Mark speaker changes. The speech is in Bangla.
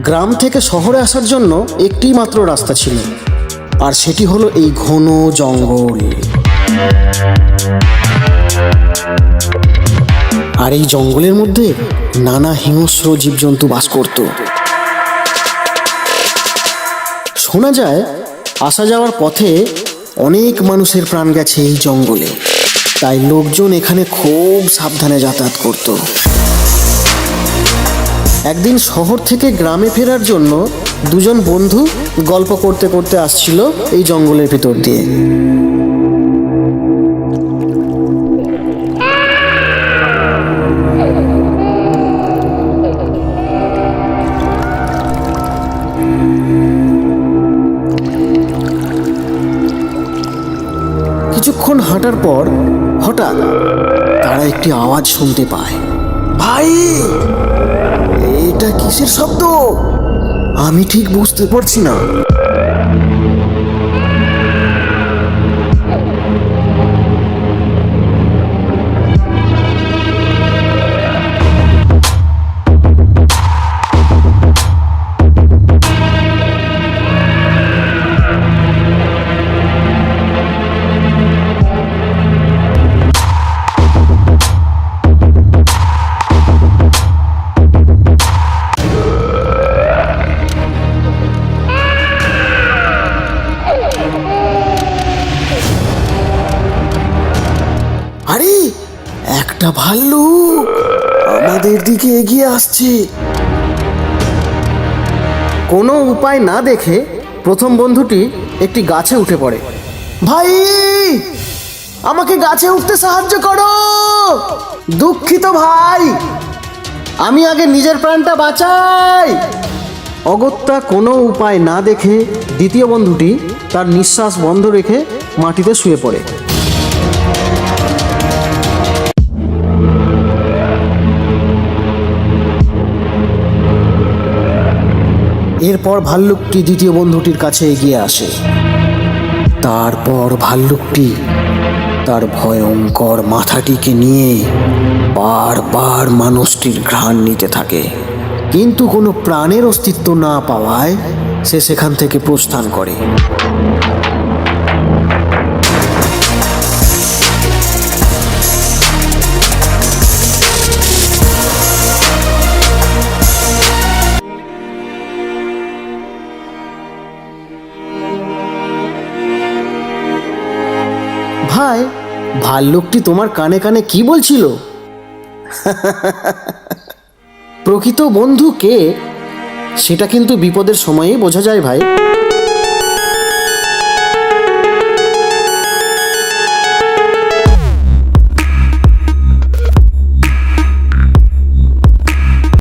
Speaker 1: গ্রাম থেকে শহরে আসার জন্য একটি মাত্র রাস্তা ছিল, আর সেটি হলো এই ঘন জঙ্গল। আর এই জঙ্গলের মধ্যে নানা হিংস্র জীবজন্তু বাস করত। শোনা যায় আসা যাওয়ার পথে অনেক মানুষের প্রাণ গেছে এই জঙ্গলে, তাই লোকজন এখানে খুব সাবধানে যাতায়াত করত। একদিন শহর থেকে গ্রামে ফেরার জন্য দুজন বন্ধু গল্প করতে করতে আসছিল এই জঙ্গলের ভিতর দিয়ে। কিছুক্ষণ হাঁটার পর হঠাৎ তারা একটি আওয়াজ শুনতে পায়। ভাই, এটা কিসের শব্দ? আমি ঠিক বুঝতে পারছি না। আরে, একটা ভাল্লুক আমাদের দিকে এগিয়ে আসছে। কোনো উপায় না দেখে প্রথম বন্ধুটি একটি গাছে উঠে পড়ে। ভাই, আমাকে গাছে উঠতে সাহায্য করো। দুঃখিত ভাই, আমি আগে নিজের প্রাণটা বাঁচাই। অগত্যা কোনো উপায় না দেখে দ্বিতীয় বন্ধুটি তার নিঃশ্বাস বন্ধ রেখে মাটিতে শুয়ে পড়ে। এরপর ভাল্লুকটি দ্বিতীয় বন্ধুটির কাছে এগিয়ে আসে। তারপর ভাল্লুকটি তার ভয়ঙ্কর মাথাটিকে নিয়ে বারবার মানুষটির ঘ্রাণ নিতে থাকে, কিন্তু কোনো প্রাণের অস্তিত্ব না পাওয়ায় সে সেখান থেকে প্রস্থান করে। ভাই, ভাল্লুকটি তোমার কানে কানে কি বলছিল? প্রকৃত বন্ধু কে সেটা কিন্তু বিপদের সময়েই বোঝা যায় ভাই।